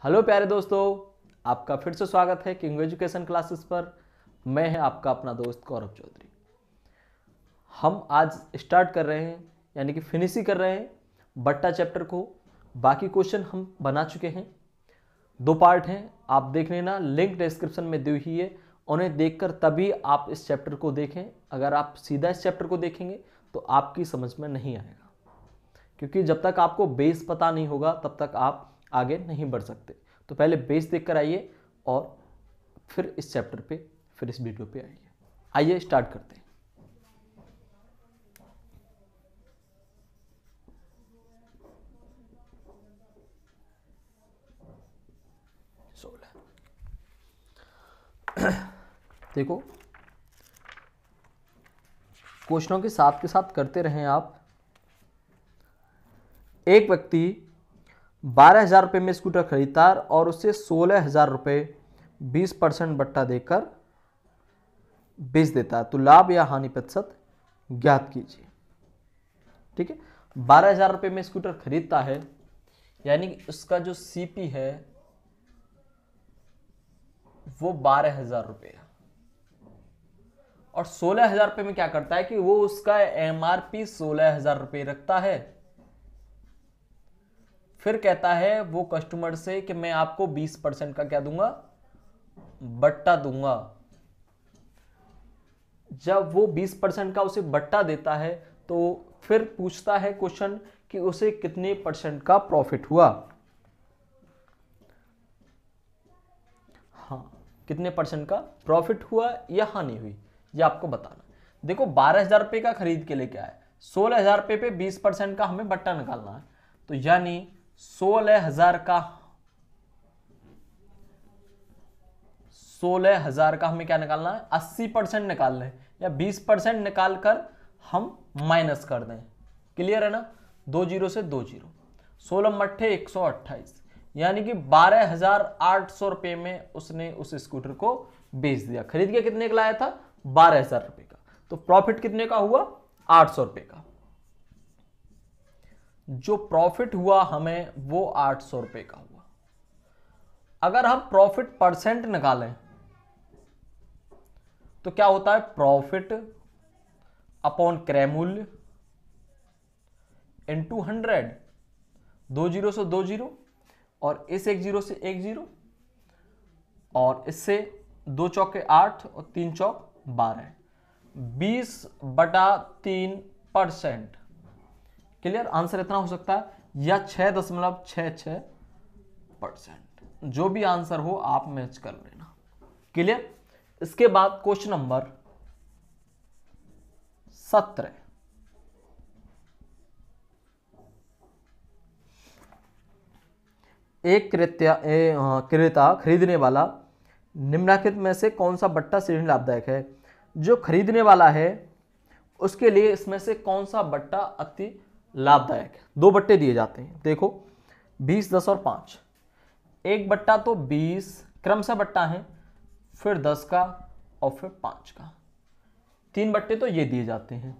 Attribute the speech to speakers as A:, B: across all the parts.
A: Hello प्यारे दोस्तों, आपका फिर से स्वागत है किंग एजुकेशन क्लासेस पर। मैं है आपका अपना दोस्त गौरव चौधरी। हम आज स्टार्ट कर रहे हैं यानी कि फिनिश ही कर रहे हैं बट्टा चैप्टर को। बाकी क्वेश्चन हम बना चुके हैं, 2 पार्ट हैं, आप देख लेना, लिंक डिस्क्रिप्शन में दी हुई है। उन्हें देखकर तभी आप इस चैप्टर को देखें। अगर आप सीधा इस चैप्टर को देखेंगे तो आपकी समझ में नहीं आएगा, क्योंकि जब तक आपको बेस पता नहीं होगा तब तक आप आगे नहीं बढ़ सकते। तो पहले बेस देखकर आइए और फिर इस चैप्टर पे, फिर इस वीडियो पे आइए। आइए स्टार्ट करते हैं। देखो, क्वेश्चनों के साथ करते रहें आप। एक व्यक्ति 12,000 रुपये में स्कूटर खरीदता है और उसे 16,000 रुपये 20% बट्टा देकर बेच देता है, तो लाभ या हानि प्रतिशत ज्ञात कीजिए। ठीक है, 12,000 रुपये में स्कूटर खरीदता है, यानी कि उसका जो सीपी है वो 12,000 रुपये है, और 16,000 रुपये में क्या करता है कि वो उसका एमआरपी 16,000 रुपये रखता है। फिर कहता है वो कस्टमर से कि मैं आपको 20% का क्या दूंगा, बट्टा दूंगा। जब वो 20% का उसे बट्टा देता है तो फिर पूछता है क्वेश्चन कि उसे कितने % का प्रॉफिट हुआ। हाँ, कितने % का प्रॉफिट हुआ या हानि हुई, ये आपको बताना। देखो, 12,000 रुपये का खरीद के लेके आए, 16,000 रुपये पे 20% का हमें बट्टा निकालना है, तो यानी 16,000 का हमें क्या निकालना है, 80% निकालना है, या 20% निकाल कर हम माइनस कर दें। क्लियर है ना? 2 जीरो से 2 जीरो, 16 मट्ठे 128, यानी कि 12,800 रुपये में उसने उस स्कूटर को बेच दिया। खरीद के कितने का लाया था? 12,000 रुपये का। तो प्रॉफिट कितने का हुआ? 800 रुपये का। जो प्रॉफिट हुआ हमें वो 800 रुपये का हुआ। अगर हम प्रॉफिट परसेंट निकालें तो क्या होता है? प्रॉफिट अपॉन क्रय मूल्य इंटू 100, 2 जीरो से 2 जीरो, और इस 1 जीरो से 1 जीरो, और इससे 2 चौके 8 और 3 चौक 12, 20/3%। क्लियर? आंसर इतना हो सकता है, या 6.66%। जो भी आंसर हो आप मैच कर लेना। क्लियर? इसके बाद क्वेश्चन नंबर 17। एक क्रेता खरीदने वाला निम्नलिखित में से कौन सा बट्टा श्रेणी लाभदायक है? जो खरीदने वाला है उसके लिए इसमें से कौन सा बट्टा अति लाभदायक है? 2 बट्टे दिए जाते हैं। देखो, 20, 10 और 5। एक बट्टा तो 20 क्रमशः बट्टा है, फिर 10 का और फिर 5 का। 3 बट्टे तो ये दिए जाते हैं,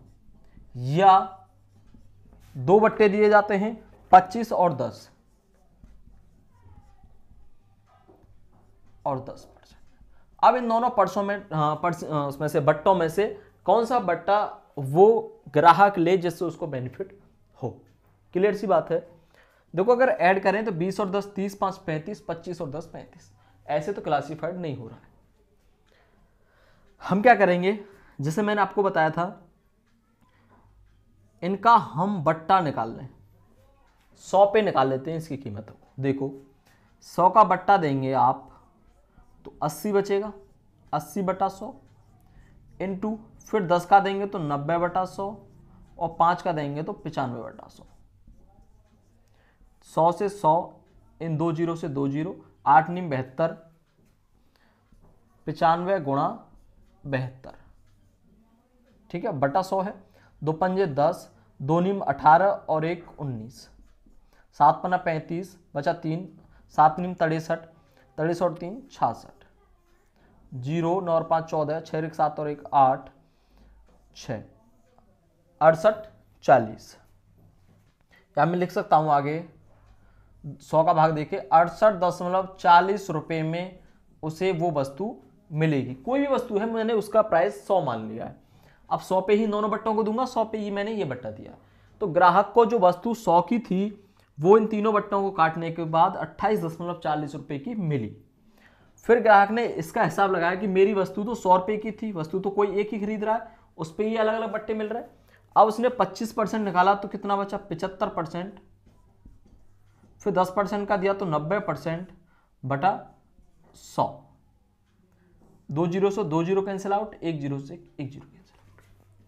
A: या 2 बट्टे दिए जाते हैं, 25 और 10 और 10%। अब इन दोनों पर्सों में उसमें से बट्टों में से कौन सा बट्टा वो ग्राहक ले जिससे उसको बेनिफिट हो। क्लियर सी बात है। देखो, अगर ऐड करें तो 20 और 10 30, 5 35, 25 और 10 35। ऐसे तो क्लासिफाइड नहीं हो रहा है। हम क्या करेंगे, जैसे मैंने आपको बताया था, इनका हम बट्टा निकाल लें। 100 पे निकाल लेते हैं इसकी कीमत को। देखो, 100 का बट्टा देंगे आप तो 80 बचेगा, 80/100 इंटू, फिर 10 का देंगे तो 90/100, और 5 का देंगे तो 95/100। 100 से 100, इन 2 जीरो से 2 जीरो, 8 नीम 72, 95 गुणा 72। ठीक है, बटा 100 है। 2 पंजे 10, 2 नीम 18 और 1 19, 7 पन्ना 35, बचा 3, 7 नीम 63, 63 और 3 66, 0 9 और 5 14, 6 1 7 और 1 8, 6 68 40। या मैं लिख सकता हूं आगे 100 का भाग देके 68.40 में उसे वो वस्तु मिलेगी। कोई भी वस्तु है, मैंने उसका प्राइस 100 मान लिया है। अब 100 पे ही दोनों बट्टों को दूंगा, 100 पे ही मैंने ये बट्टा दिया। तो ग्राहक को जो वस्तु 100 की थी वो इन तीनों बट्टों को काटने के बाद 28.40 रुपए की मिली। फिर ग्राहक ने इसका हिसाब लगाया कि मेरी वस्तु तो 100 रुपए की थी, वस्तु तो कोई एक ही खरीद रहा है, उस पर ही अलग अलग बट्टे मिल रहे हैं। अब उसने 25% निकाला तो कितना बचा, 75%। फिर 10% का दिया तो 90% बटा 100। 2 जीरो से 2 जीरो कैंसिल आउट, 1 जीरो से 1 जीरो कैंसिल आउट।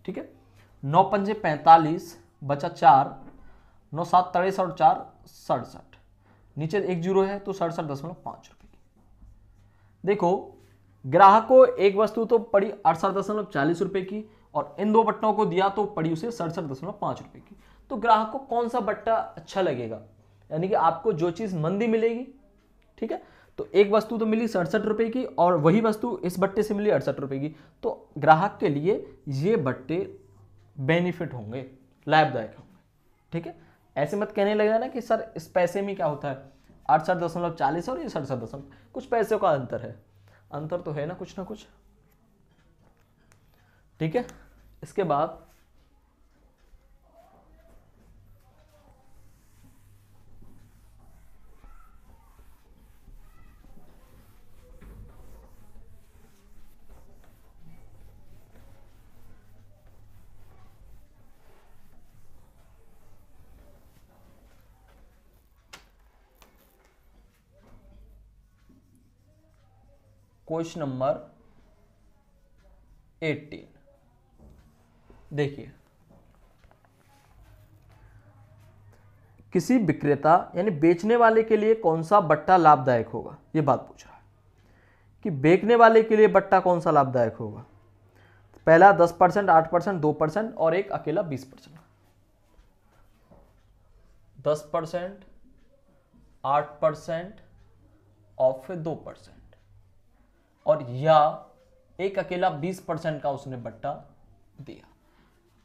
A: ठीक है, 9 पंजे 45 बचा 4, 9 7 63 और 4 67, नीचे 1 जीरो है तो 67.5 रुपए की। देखो ग्राहक को एक वस्तु तो पड़ी 68.40 रुपए की और इन दो बट्टों को दिया तो पड़ी उसे 67.5 रुपए की। तो ग्राहक को कौन सा बट्टा अच्छा लगेगा, यानी कि आपको जो चीज मंदी मिलेगी, ठीक है, तो एक वस्तु तो मिली 67 रुपए की और वही वस्तु इस बट्टे से मिली 68 रुपए की, तो ग्राहक के लिए ये बट्टे बेनिफिट होंगे, लाभदायक होंगे। ठीक है, ऐसे मत कहने लगेगा ना कि सर इस पैसे में क्या होता है, 68.40 और ये 67, कुछ पैसे का अंतर है, अंतर तो है ना कुछ ना कुछ। ठीक है, इसके बाद क्वेश्चन नंबर 18 देखिए, किसी विक्रेता यानी बेचने वाले के लिए कौन सा बट्टा लाभदायक होगा, ये बात पूछ रहा है कि बेचने वाले के लिए बट्टा कौन सा लाभदायक होगा। पहला 10%, 8%, 2% और एक अकेला 20%। 10%, 8% और फिर 2%, और या एक अकेला 20% का उसने बट्टा दिया।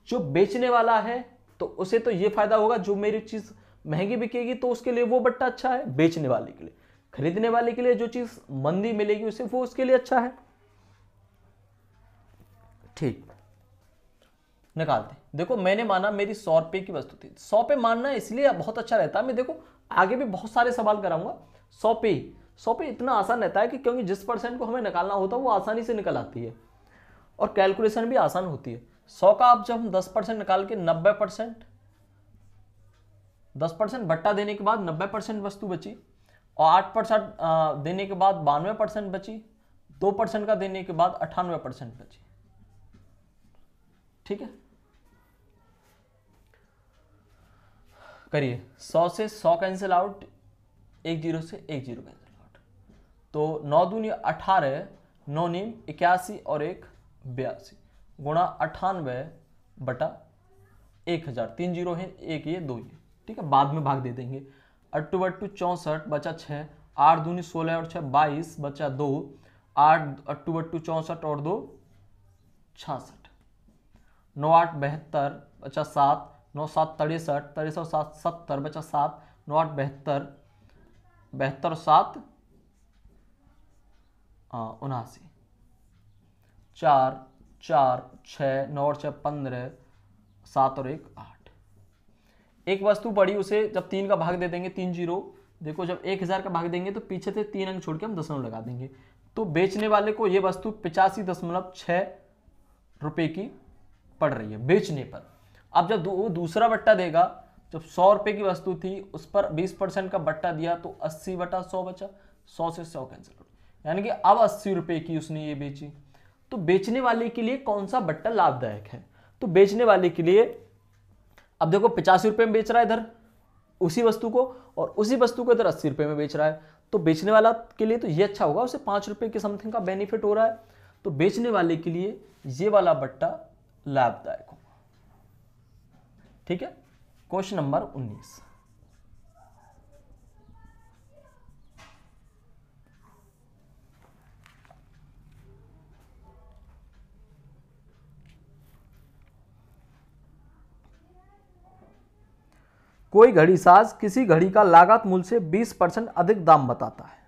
A: जो बेचने वाला है तो उसे तो ये फायदा होगा, जो मेरी चीज महंगी बिकेगी तो उसके लिए वो बट्टा अच्छा है बेचने वाले के लिए, खरीदने वाले के लिए जो चीज मंदी मिलेगी उसे वो उसके लिए अच्छा है। ठीक, निकालते। देखो मैंने माना मेरी 100 रुपए की वस्तु थी, 100 पे मानना इसलिए बहुत अच्छा रहता है, मैं देखो आगे भी बहुत सारे सवाल कराऊंगा 100 पे ही। 100 पे इतना आसान रहता है कि क्योंकि जिस परसेंट को हमें निकालना होता है वो आसानी से निकल आती है और कैलकुलेशन भी आसान होती है। 100 का अब जब हम 10% निकाल के 90%, 10% बट्टा देने के बाद 90% वस्तु बची और 8% देने के बाद 92% बची, 2% का देने के बाद 98% बची। ठीक है, करिए। 100 से 100 कैंसिल आउट, 1 जीरो से 1 जीरो कैंसिल आउट, तो 9 दूनी 18, 9 नीम 81 और 1 82 गुणा 98 बटा 1000, 3 जीरो है, एक ये 2 ये। ठीक है, बाद में भाग दे देंगे। 8 बट्टू 64 बचा 6, 8 दूनी 16 और 6 22 बचा 2, 8 8 बट्टू 64 और 2 66, 9 8 72 बचा 7, 9 7 63, 63 और 7 70 बचा 7, 9 8 72, 72 और 7 79, 4 4 6 9 और 6 15, 7 और 1 8। एक वस्तु पड़ी उसे जब 3 का भाग दे देंगे, 3 जीरो, देखो जब 1000 का भाग देंगे तो पीछे से 3 अंक छोड़ के हम दशमलव लगा देंगे, तो बेचने वाले को यह वस्तु 85.6 रुपए की पड़ रही है बेचने पर। अब जब दूसरा बट्टा देगा, जब 100 रुपए की वस्तु थी उस पर 20% का बट्टा दिया तो 80 बटा 100 बचा, 100 से 100 कैंसिल हो, यानी कि अब 80 रुपए की उसने ये बेची। तो बेचने वाले के लिए कौन सा बट्टा लाभदायक है, तो बेचने वाले के लिए अब देखो 85 रुपए में बेच रहा है इधर उसी वस्तु को और उसी वस्तु को इधर 80 रुपए में बेच रहा है, तो बेचने वाला के लिए तो ये अच्छा होगा, उसे 5 रुपए के समथिंग का बेनिफिट हो रहा है, तो बेचने वाले के लिए ये वाला बट्टा लाभदायक होगा। ठीक है, क्वेश्चन नंबर 19। कोई घड़ी साज किसी घड़ी का लागत मूल्य से 20% अधिक दाम बताता है।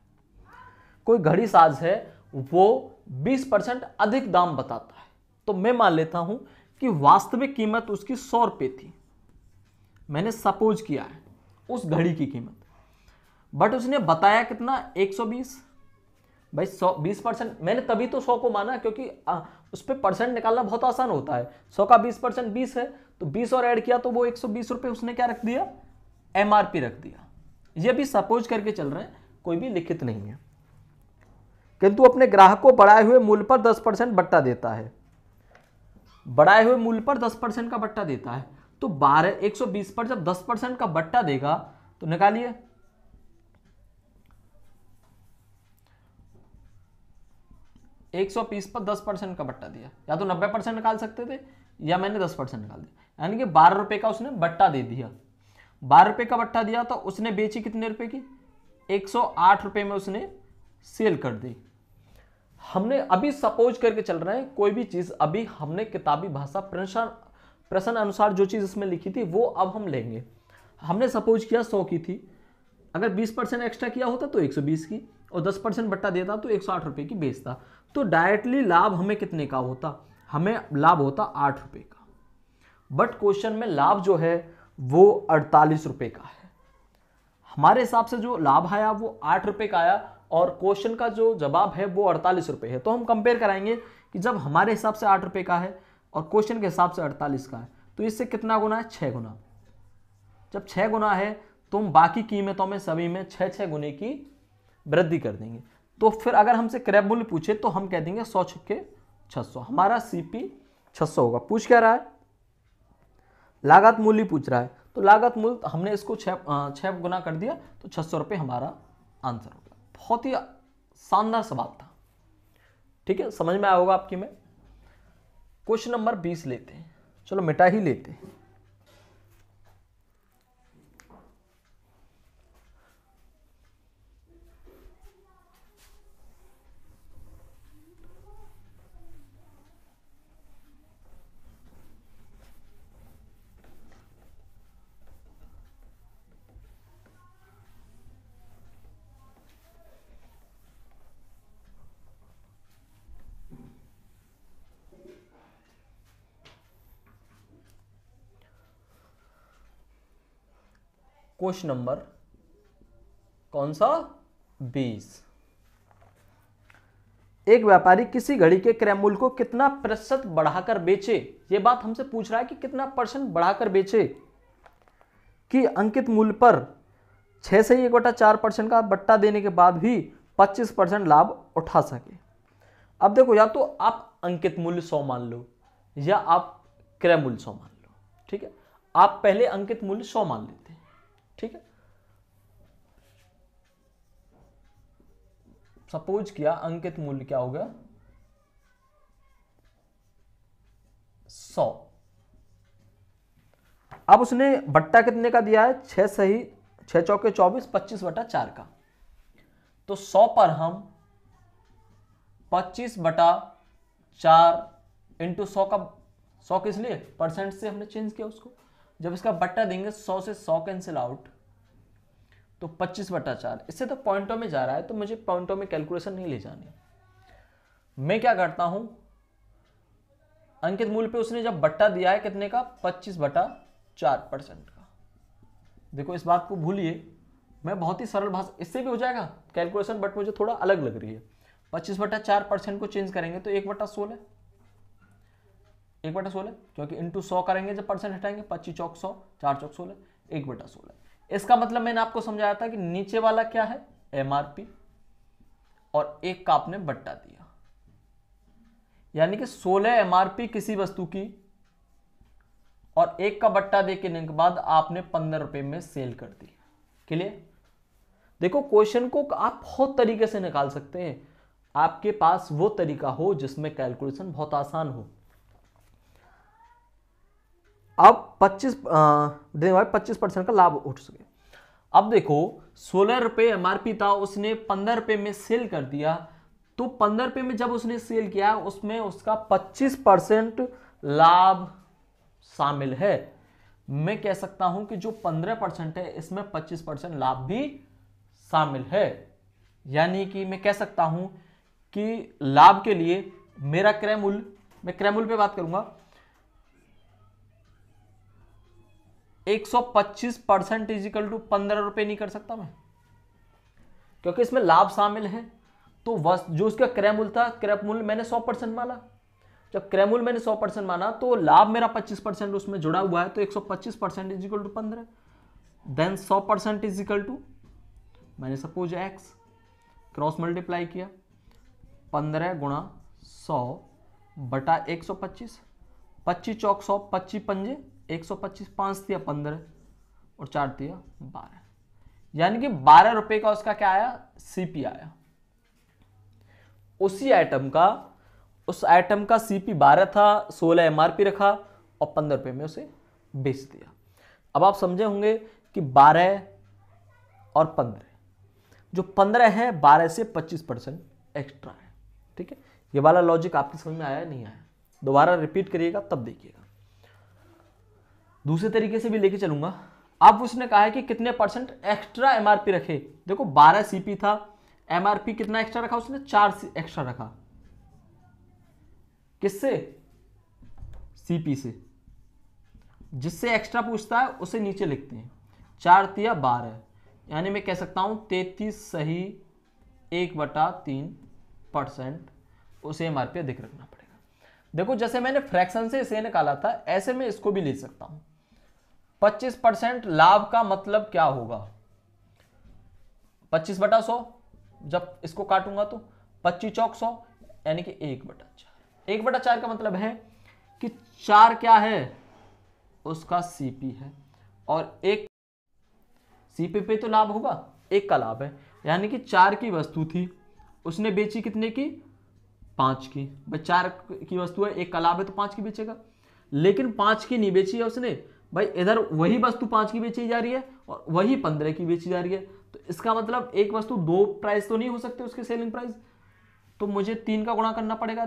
A: कोई घड़ी साज है वो 20% अधिक दाम बताता है, तो मैं मान लेता हूं कि वास्तविक कीमत उसकी 100 रुपये थी, मैंने सपोज किया है उस घड़ी की कीमत, बट उसने बताया कितना 120। भाई 20%, मैंने तभी तो 100 को माना क्योंकि उस पर परसेंट निकालना बहुत आसान होता है। 100 का 20% 20 है, तो 20 और ऐड किया तो वो 120 रुपये उसने क्या रख दिया, एमआरपी रख दिया। ये भी सपोज करके चल रहे हैं, कोई भी लिखित नहीं है। किंतु अपने ग्राहक को बढ़ाए हुए मूल्य पर 10% बट्टा देता है। बढ़ाए हुए मूल्य पर 10% का बट्टा देता है, तो 120 पर जब 10% का बट्टा देगा तो निकालिए, एक 120 पर 10% का बट्टा दिया, या तो 90% निकाल सकते थे या मैंने 10% निकाल दिया, यानी कि 12 रुपए का उसने बट्टा दे दिया। 12 रुपए का बट्टा दिया तो उसने बेची कितने रुपए की, 108 रुपए में उसने सेल कर दी। हमने अभी सपोज करके चल रहे हैं, कोई भी चीज अभी हमने किताबी भाषा प्रश्न अनुसार जो चीज इसमें लिखी थी वो अब हम लेंगे। हमने सपोज किया 100 की थी, अगर 20% एक्स्ट्रा किया होता तो 120 की, और 10% बट्टा देता तो 108 रुपए की बेचता, तो डायरेक्टली लाभ हमें कितने का होता, हमें लाभ होता 8 रुपए का। बट क्वेश्चन में लाभ जो है वो 48 रुपए का है। हमारे हिसाब से जो लाभ आया वो 8 रुपए का आया, और क्वेश्चन का जो जवाब है वो 48 रुपए है। तो हम कंपेयर कराएंगे कि जब हमारे हिसाब से 8 रुपए का है और क्वेश्चन के हिसाब से 48 का है, तो इससे कितना गुना है, 6 गुना। जब 6 गुना है तो हम बाकी कीमतों में सभी में 6 गुने की वृद्धि कर देंगे। तो फिर अगर हमसे क्रय मूल्य पूछे तो हम कह देंगे 100 छक्के 600, हमारा सीपी 600 होगा। पूछ क्या रहा है, लागत मूल्य पूछ रहा है, तो लागत मूल्य हमने इसको 6 गुना कर दिया तो 600 रुपये हमारा आंसर होगा। बहुत ही शानदार सवाल था, ठीक है, समझ में आया होगा आपकी। में क्वेश्चन नंबर 20 लेते हैं, चलो मिटा ही लेते हैं। क्वेश्चन नंबर कौन सा, 20। एक व्यापारी किसी घड़ी के क्रय मूल्य को कितना प्रतिशत बढ़ाकर बेचे, ये बात हमसे पूछ रहा है कि कितना परसेंट बढ़ाकर बेचे कि अंकित मूल्य पर 6 से 1/4% का बट्टा देने के बाद भी 25% लाभ उठा सके। अब देखो, या तो आप अंकित मूल्य 100 मान लो या आप क्रय मूल्य 100 मान लो, ठीक है। आप पहले अंकित मूल्य 100 मान लेते हैं, ठीक है। सपोज किया अंकित मूल्य क्या हो गया, 100। अब उसने बट्टा कितने का दिया है, 6 सही 6 चौके 24, 25/4 का। तो 100 पर हम 25/4 इंटू 100 का, 100 किस लिए, परसेंट से हमने चेंज किया उसको। जब इसका बट्टा देंगे 100 से 100 कैंसिल आउट, तो 25/4। इससे तो पॉइंटों में जा रहा है, तो मुझे पॉइंटों में कैलकुलेशन नहीं ले जानी। मैं क्या करता हूं, अंकित मूल्य पे उसने जब बट्टा दिया है कितने का, 25/4% का। देखो इस बात को भूलिए, मैं बहुत ही सरल भाषा, इससे भी हो जाएगा कैलकुलेशन, बट मुझे थोड़ा अलग लग रही है। 25/4% को चेंज करेंगे तो 1/16, 1/16, क्योंकि इंटू 100 करेंगे जब परसेंट हटाएंगे, 25 चौक 100, 4 चौक 16, 1/16। इसका मतलब मैंने आपको समझाया था कि नीचे वाला क्या है, एमआरपी, और 1 का आपने बट्टा दिया, यानी कि 16 एमआरपी किसी वस्तु की, और 1 का बट्टा देने के बाद आपने 15 रुपए में सेल कर दी। क्लियर। देखो क्वेश्चन को आप बहुत तरीके से निकाल सकते हैं, आपके पास वो तरीका हो जिसमें कैलकुलेशन बहुत आसान हो। अब 25% का लाभ उठ सके। अब देखो 16 रुपए एमआरपी था, उसने 15 रुपए में सेल कर दिया, तो 15 रुपए में जब उसने सेल किया उसमें उसका 25% लाभ शामिल है। मैं कह सकता हूं कि जो 15% है इसमें 25% लाभ भी शामिल है। यानी कि मैं कह सकता हूं कि लाभ के लिए मेरा क्रय मूल्य, मैं क्रय मूल्य पे बात करूंगा, 125% इजिकल टू 15 रुपए नहीं कर सकता मैं, क्योंकि इसमें लाभ शामिल है। तो जो उसका क्रय मूल्य था, क्रय मूल्य मैंने 100% माना। जब क्रय मूल्य मैंने 100% माना तो लाभ मेरा 25% उसमें जुड़ा हुआ है, तो 125% is equal to 15, then 100% is equal to, मैंने सपोज एक्स क्रॉस मल्टीप्लाई किया, 15 गुणा 100 बटा 125, 25 चौक 100, 25 पंजे 125, 5 दिया 15 और 4 दिया 12, यानी कि 12 रुपए का उसका क्या आया, सीपी आया। उसी आइटम का, उस आइटम का सीपी 12 था, 16 एमआरपी रखा और 15 रुपए में उसे बेच दिया। अब आप समझे होंगे कि 12 और 15, जो 15 है 12 से 25% एक्स्ट्रा है। ठीक है, ये वाला लॉजिक आपकी समझ में आया नहीं आया, दोबारा रिपीट करिएगा तब देखिएगा। दूसरे तरीके से भी लेके चलूंगा। अब उसने कहा है कि कितने परसेंट एक्स्ट्रा एमआरपी रखे। देखो 12 सीपी था, एमआरपी कितना एक्स्ट्रा रखा उसने, 4 एक्स्ट्रा रखा। किससे, सीपी से। जिससे एक्स्ट्रा पूछता है उसे नीचे लिखते हैं, 4 तिया 12, यानी मैं कह सकता हूं 33 सही 1/3% उसे एमआरपी अधिक रखना पड़ेगा। देखो जैसे मैंने फ्रैक्शन से इसे निकाला था, ऐसे में इसको भी ले सकता हूं। 25% लाभ का मतलब क्या होगा, 25/100, जब इसको काटूंगा तो 25 चौक 100, यानी कि 1/4। 1/4 का मतलब है कि 4 क्या है, उसका सीपी है, और 1 सीपी पे तो लाभ होगा, 1 का लाभ है, यानी कि 4 की वस्तु थी, उसने बेची कितने की, 5 की। भाई 4 की वस्तु है, 1 का लाभ है तो 5 की बेचेगा, लेकिन 5 की नहीं बेची है उसने। भाई इधर वही वस्तु 5 की बेची जा रही है और वही 15 की बेची जा रही है, तो इसका मतलब एक वस्तु 2 प्राइस तो नहीं हो सकते उसके सेलिंग प्राइस, तो मुझे 3 का गुणा करना पड़ेगा।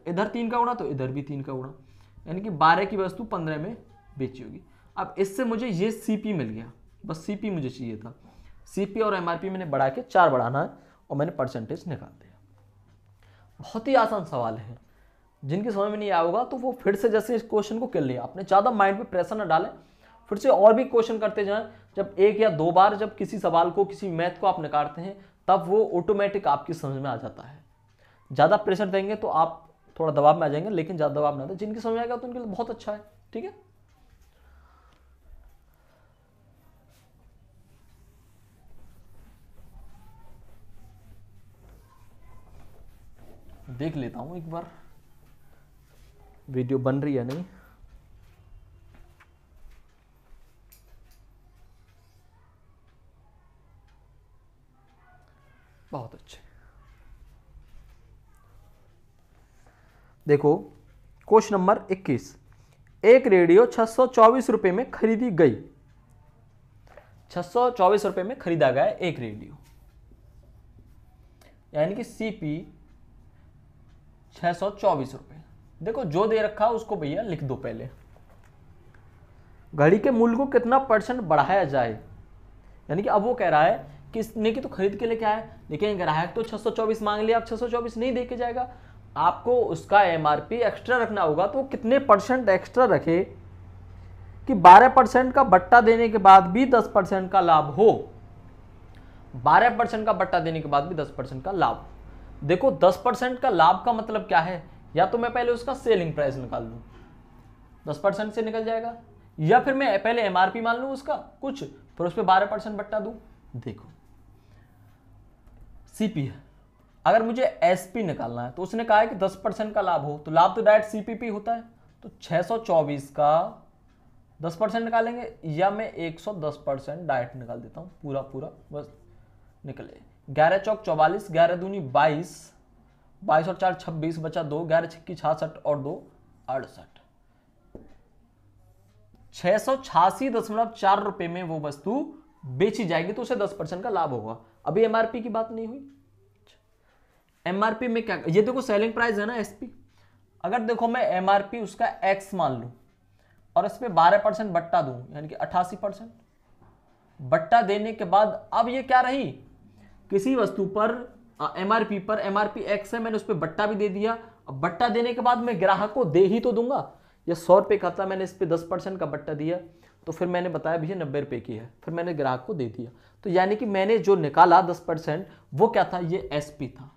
A: इधर 3 का गुणा तो इधर भी 3 का गुणा, यानी कि 12 की वस्तु 15 में बेची होगी। अब इससे मुझे ये सीपी मिल गया, बस सीपी मुझे चाहिए था। सीपी और एमआरपी मैंने बढ़ा के 4 बढ़ाना है और मैंने परसेंटेज निकाल दिया। बहुत ही आसान सवाल है, जिनकी समझ में नहीं आया होगा तो वो फिर से जैसे इस क्वेश्चन को कर लिया आपने, ज़्यादा माइंड पे प्रेशर ना डालें, फिर से और भी क्वेश्चन करते जाएं। जब 1 या 2 बार जब किसी सवाल को, किसी मैथ को आप निकालते हैं, तब वो ऑटोमेटिक आपकी समझ में आ जाता है। ज़्यादा प्रेशर देंगे तो आप थोड़ा दबाव में आ जाएंगे, लेकिन ज़्यादा दबाव ना दें। जिनकी समझ में आएगा तो उनके लिए बहुत अच्छा है। ठीक है, देख लेता हूं एक बार वीडियो बन रही है नहीं। बहुत अच्छे, देखो क्वेश्चन नंबर 21। एक रेडियो 624 रुपए में खरीदी गई। 624 रुपए में खरीदा गया एक रेडियो, यानी कि सीपी 624 रुपए। देखो जो दे रखा उसको भैया लिख दो पहले। घड़ी के मूल्य को कितना परसेंट बढ़ाया जाए, यानी कि अब वो कह रहा है कि इसने की तो खरीद के लेके आया, लेकिन ग्राहक तो 624 मांग लिया, अब 624 नहीं दे के जाएगा, आपको उसका एमआरपी एक्स्ट्रा रखना होगा। तो कितने परसेंट एक्स्ट्रा रखे कि 12% का बट्टा देने के बाद भी 10% का लाभ हो। 12% का बट्टा देने के बाद भी 10% का लाभ। देखो 10% का लाभ का मतलब क्या है, या तो मैं पहले उसका सेलिंग प्राइस निकाल लूं, 10% से निकल जाएगा, या फिर मैं पहले एमआरपी मान लूं उसका कुछ, फिर उस पर 12% बट्टा दूं। देखो सीपी है, अगर मुझे एसपी निकालना है तो उसने कहा है कि 10% का लाभ हो, तो लाभ तो डायरेक्ट सीपीपी होता है, तो 624 का 10% निकालेंगे, या मैं 110% डायरेक्ट निकाल देता हूं, पूरा पूरा बस निकले। 11 चौक 44, 11 दूनी 22, 22 और 4 26, बचा 2, 11 छक्की 66 और 2 68। 686.4 रुपए में वो वस्तु बेची जाएगी, तो उसे 10% का लाभ होगा। अभी एमआरपी की बात नहीं हुई। एमआरपी में क्या, ये देखो सेलिंग प्राइस है ना एसपी, अगर देखो मैं एमआरपी उसका एक्स मान लूं और इसमें 12% बट्टा दूं, यानी कि 88%। बट्टा देने के बाद अब ये क्या रही, किसी वस्तु पर एमआरपी पर एमआरपी एक्स है, मैंने उस पर बट्टा भी दे दिया। अब बट्टा देने के बाद मैं ग्राहक को दे ही तो दूंगा। ये 100 रुपये का था, मैंने इस पर 10% का बट्टा दिया, तो फिर मैंने बताया भैया 90 रुपये की है, फिर मैंने ग्राहक को दे दिया। तो यानी कि मैंने जो निकाला 10% वो क्या था, ये एसपी था।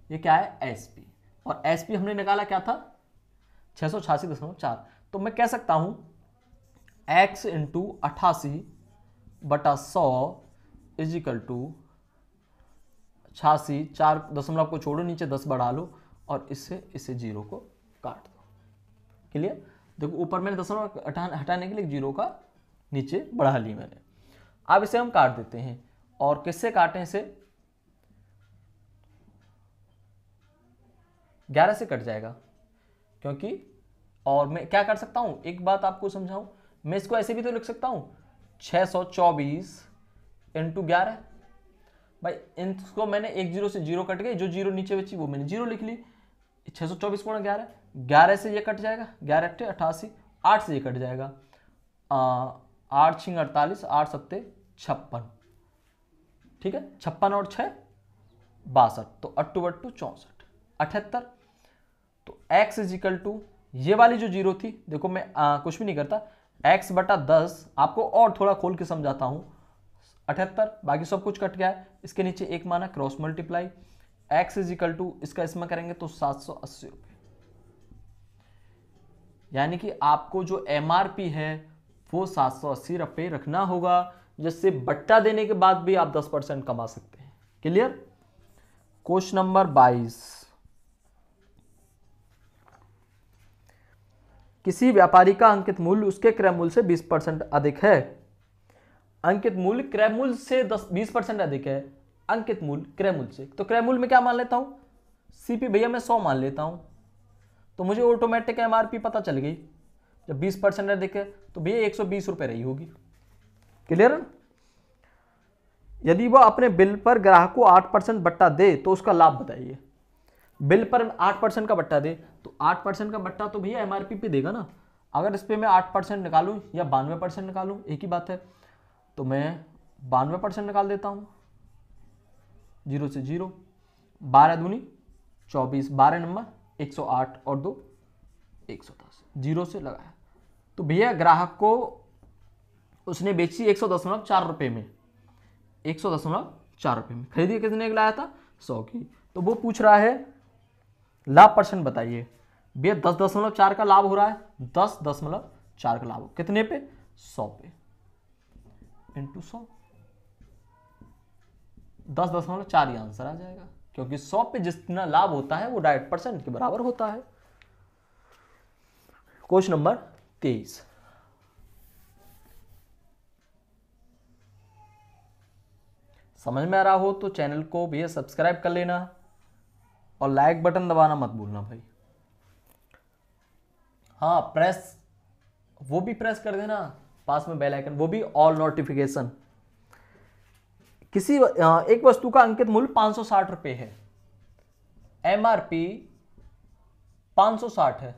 A: ये क्या है, एसपी। और एसपी हमने निकाला क्या था, 686.4। तो मैं कह सकता हूं x into 88/100 is equal to 86, 4 दशमलव को छोड़ो, नीचे 10 बढ़ा लो और इसे 0 को काट दो। क्लियर। देखो ऊपर मैंने दशमलव हटाने के लिए 0 का नीचे बढ़ा ली मैंने। अब इसे हम काट देते हैं, और किससे काटें इसे, 11 से कट जाएगा, क्योंकि और मैं क्या कर सकता हूं, एक बात आपको समझाऊं, मैं इसको ऐसे भी तो लिख सकता हूं 624 इंटू 11। भाई इनको मैंने एक 0 से 0 कट गए, जो 0 नीचे बची वो मैंने 0 लिख ली। 624 गुणा 11, 11 से ये कट जाएगा, 11 अट्ठे 88, 8 से ये कट जाएगा, 8 6 48, 8 7 56, ठीक है, 56 और 6 62, तो 8 8 64, 78। तो x इज इक्वल टू ये वाली जो 0 थी, देखो मैं कुछ भी नहीं करता, x बटा 10, आपको और थोड़ा खोल के समझाता हूं, 78, बाकी सब कुछ कट गया है, इसके नीचे एक माना cross multiply, x is equal to इसका इसमें करेंगे तो 780 रुपये। यानी कि आपको जो एमआरपी है वो 780 रुपये रखना होगा, जिससे बट्टा देने के बाद भी आप 10% कमा सकते हैं। क्लियर। क्वेश्चन नंबर 22, किसी व्यापारी का अंकित मूल्य उसके क्रय मूल्य से 20% अधिक है। अंकित मूल्य क्रय मूल्य से 20% अधिक है, अंकित मूल्य क्रय मूल्य से, तो क्रय मूल्य में क्या मान लेता हूं, सीपी भैया मैं 100 मान लेता हूं, तो मुझे ऑटोमेटिक एमआरपी पता चल गई। जब 20% अधिक है तो भैया 120 रुपये रही होगी। क्लियर। यदि वह अपने बिल पर ग्राहक को 8% बट्टा दे तो उसका लाभ बताइए। बिल पर 8% का बट्टा दे तो 8% का बट्टा तो भैया एमआरपी पे देगा ना। अगर इस पे मैं 8% निकालूं या 92% निकालूं, एक ही बात है, तो मैं 92% निकाल देता हूं, 0 से 0, 12 दूनी 24, 12 नंबर 108 और 2 110, 0 से लगाया, तो भैया ग्राहक को उसने बेची 100.4 रुपये में, 100.4 रुपये में, खरीदी कितने का लाया था, 100 की। तो वो पूछ रहा है लाभ परसेंट बताइए। भैया 10.4 का लाभ हो रहा है, 10.4 का लाभ कितने पे, 100 पे, इंटू 100, 10.4 ही आंसर आ जाएगा, क्योंकि 100 पे जितना लाभ होता है वो डायरेक्ट परसेंट के बराबर होता है। क्वेश्चन नंबर 23, समझ में आ रहा हो तो चैनल को भैया सब्सक्राइब कर लेना और लाइक बटन दबाना मत भूलना भाई। हाँ प्रेस, वो भी प्रेस कर देना, पास में बेल आइकन, वो भी ऑल नोटिफिकेशन। किसी एक वस्तु का अंकित मूल्य 560 रुपये है, एमआरपी 560 है,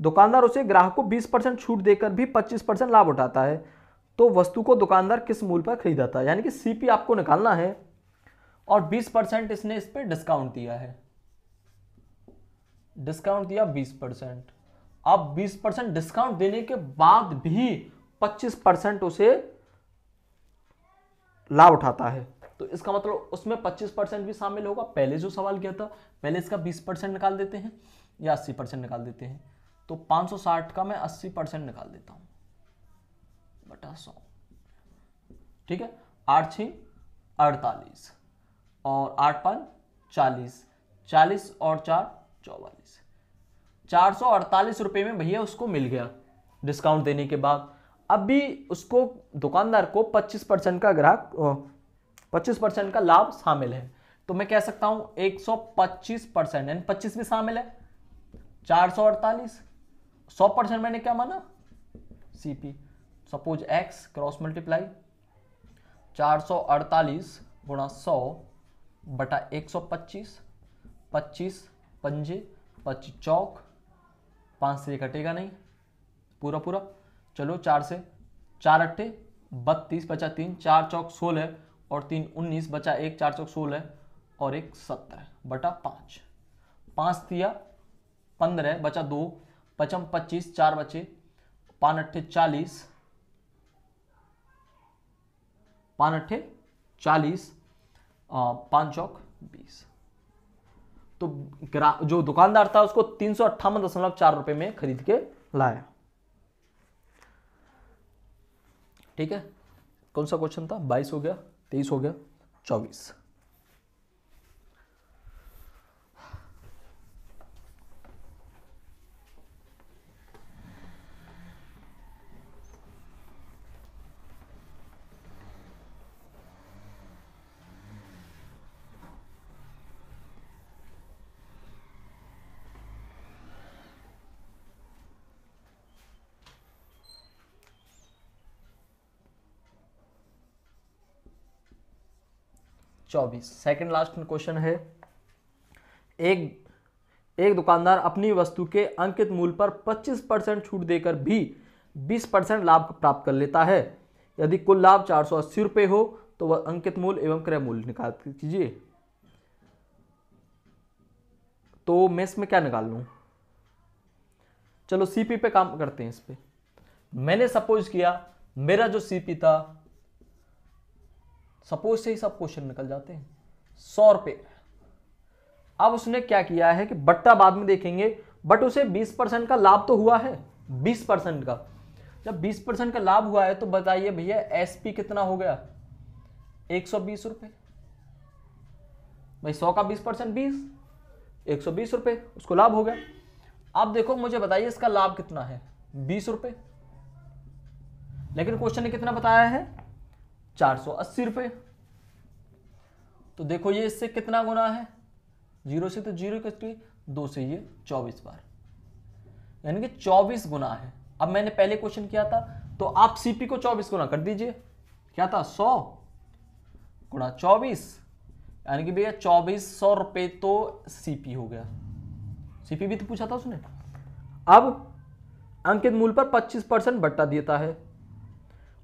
A: दुकानदार उसे ग्राहक को 20% छूट देकर भी 25% लाभ उठाता है, तो वस्तु को दुकानदार किस मूल्य पर खरीदा था। यानी कि सीपी आपको निकालना है और 20% इसने इस पर डिस्काउंट दिया है, डिस्काउंट दिया 20%। अब 20% डिस्काउंट देने के बाद भी 25% उसे लाभ उठाता है, तो इसका मतलब उसमें 25% भी शामिल होगा। पहले जो सवाल किया था, पहले इसका 20% निकाल देते हैं या 80% निकाल देते हैं, तो 560 का मैं 80% निकाल देता हूं बटा 100, ठीक है। 8 6 48 और 8 5 40, 40 और 4 44, 448 रुपये में भैया उसको मिल गया डिस्काउंट देने के बाद। अब भी उसको दुकानदार को 25% का ग्राहक 25% का लाभ शामिल है, तो मैं कह सकता हूं 125%, यानी 25 भी शामिल है, 448, 100% मैंने क्या माना, CP. Suppose x cross multiply 448 गुणा 100 बटा 125, 25 पंजे 25 चौक, 5 से ये कटेगा नहीं पूरा पूरा, चलो 4 से 4 अट्ठे 32 बचा 3, 4 चौक 16 और 3 19 बचा 1, 4 चौक 16 और 1 17 बटा 5, 5 दिया 15 बचा 2, 5 25, 4 बचे, 5 अट्ठे 40, 5 अट्ठे 40, 5 चौक 20। तो जो दुकानदार था उसको 358.4 रुपए में खरीद के लाया। ठीक है, कौन सा क्वेश्चन था? 22 हो गया, 23 हो गया, 24। सेकंड लास्ट क्वेश्चन है, एक दुकानदार अपनी वस्तु के अंकित मूल्य पर 25% छूट देकर भी 20% लाभ प्राप्त कर लेता है। यदि कुल लाभ 480 रुपये हो तो वह अंकित मूल्य एवं क्रय मूल्य निकाल कीजिए। तो मैं इसमें क्या निकाल लूं? चलो सीपी पे काम करते हैं। इस पे मैंने सपोज किया मेरा जो सीपी था, सपोज से ही सब क्वेश्चन निकल जाते हैं, 100 रुपये। अब उसने क्या किया है कि बट्टा बाद में देखेंगे, बट उसे 20% का लाभ तो हुआ है, 20% का। जब 20% का लाभ हुआ है तो बताइए भैया एसपी कितना हो गया? 120 रुपये। भाई 100 का 20% 20, 120 रुपये उसको लाभ हो गया। अब देखो मुझे बताइए इसका लाभ कितना है? 20 रुपये। लेकिन क्वेश्चन ने कितना बताया है? 480 रुपये। तो देखो ये इससे कितना गुना है? 0 से तो 0 कटी, 2 से ये 24 बार, यानी कि 24 गुना है। अब मैंने पहले क्वेश्चन किया था तो आप सीपी को 24 गुना कर दीजिए। क्या था? 100 गुणा 24, यानी कि भैया 2400 रुपये तो सीपी हो गया। सीपी भी तो पूछा था उसने। अब अंकित मूल्य पर 25% बट्टा देता है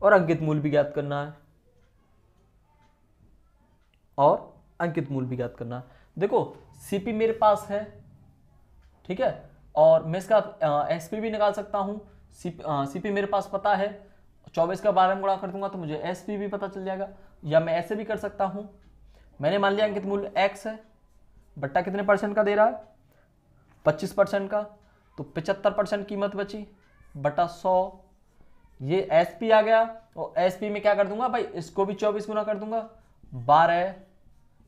A: और अंकित मूल्य भी ज्ञात करना है, और अंकित मूल्य भी ज्ञात करना है। देखो सीपी मेरे पास है, ठीक है, और मैं इसका एसपी भी निकाल सकता हूं। सीपी मेरे पास पता है, 24 का 12 में गुणा कर दूंगा तो मुझे एसपी भी पता चल जाएगा। या मैं ऐसे भी कर सकता हूं, मैंने मान लिया अंकित मूल्य x है, बट्टा कितने परसेंट का दे रहा है? 25% का, तो 75% कीमत बची बटा 100। ये एसपी आ गया, और एसपी में क्या कर दूंगा भाई, इसको भी 24 गुना कर दूंगा, 12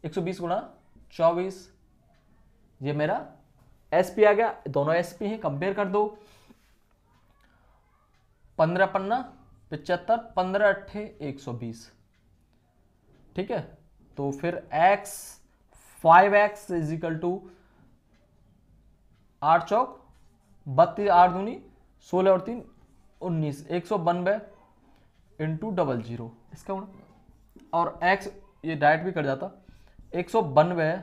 A: 120 गुणा 24, ये मेरा एसपी आ गया। दोनों एसपी हैं, कंपेयर कर दो। 15 पन्ना 75, 15 अट्ठे 120, ठीक है। तो फिर x 5x is equal to 8 चौक 32, 8 दूनी 16 और 3 19, 192 इंटू 00 इसका गुणा, और x ये डायरेक्ट भी कर जाता, 192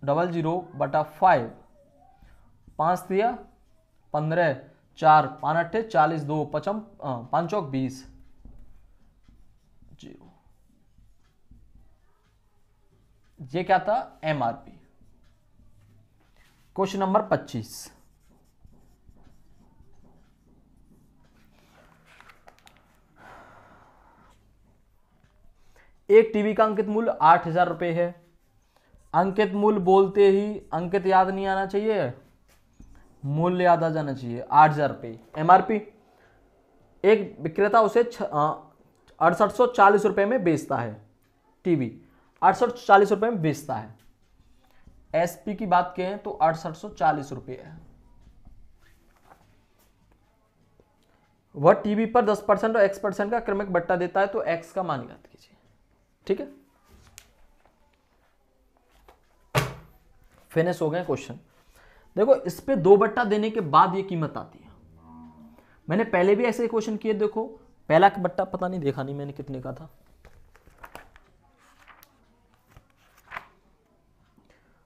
A: 00 बटा 5, 5 दिया 15, 4 5 अट्ठे 40, 2 5 5 चौक 20, 0। ये क्या था? एमआरपी। क्वेश्चन नंबर 25, एक टीवी का अंकित मूल्य 8000 रुपये है। अंकित मूल्य बोलते ही अंकित याद नहीं आना चाहिए, मूल्य याद आ जाना चाहिए। 8000 रुपये एमआरपी। एक विक्रेता उसे 6840 रुपये में बेचता है। टीवी 6840 रुपये में बेचता है। एसपी की बात करें तो 6840 रुपये है। वह टीवी पर 10% और x% का क्रमिक बट्टा देता है, तो x का मान ज्ञात कीजिए। ठीक है, फिनिश हो गए क्वेश्चन। देखो इस पे 2 बट्टा देने के बाद ये कीमत आती है। मैंने पहले भी ऐसे क्वेश्चन किए, देखो पहला बट्टा पता नहीं देखा नहीं मैंने कितने का था,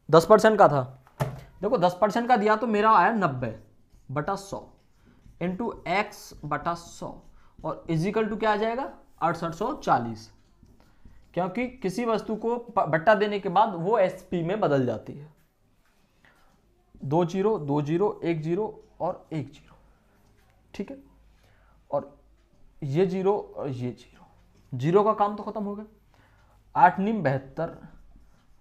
A: 10% का था। देखो 10% का दिया तो मेरा आया 90/100 इंटू एक्स बटा 100 और इजिकल टू क्या आ जाएगा 6840, क्योंकि किसी वस्तु को बट्टा देने के बाद वो एसपी में बदल जाती है। 2 0 2 0 1 0 और 1 0, ठीक है। और ये 0 और ये 0 का काम तो खत्म हो गया। 8 9 72,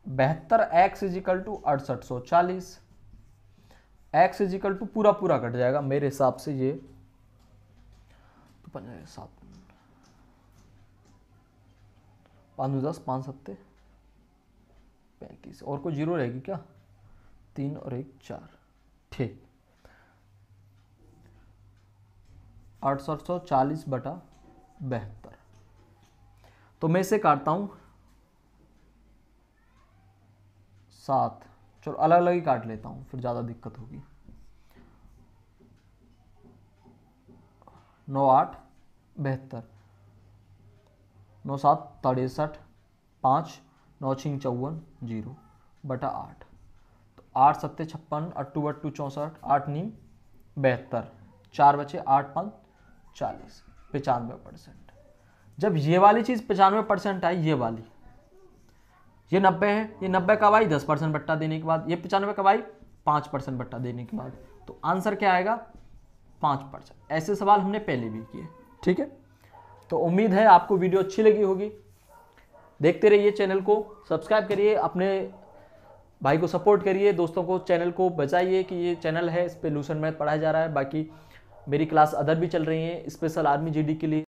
A: 72 x is equal to 6840, x is equal to पूरा पूरा कट जाएगा मेरे हिसाब से, ये तो बन जाएगा 7 5 10 5 7 35, और कोई 0 रहेगी क्या, 3 और 1 4, ठीक। 6840/72, तो मैं इसे काटता हूं 7, चलो अलग अलग ही काट लेता हूं फिर ज़्यादा दिक्कत होगी। 9 8 72, 9 7 63, 5 9 6 54 0/8, तो 8 7 56, 8 2 64, 8 9 72, 4 बचे 8 5 40, 95%। जब ये वाली चीज़ 95% आई, ये वाली, ये 90 है, ये 90 कब आई 10% बट्टा देने के बाद, ये 95 कब आई 5% बट्टा देने के बाद, तो आंसर क्या आएगा 5%। ऐसे सवाल हमने पहले भी किए, ठीक है। तो उम्मीद है आपको वीडियो अच्छी लगी होगी। देखते रहिए, चैनल को सब्सक्राइब करिए, अपने भाई को सपोर्ट करिए, दोस्तों को चैनल को बताइए कि ये चैनल है, इस पे लूसेंट मैथ पढ़ाया जा रहा है। बाकी मेरी क्लास अदर भी चल रही हैं, स्पेशल आर्मी जीडी के लिए।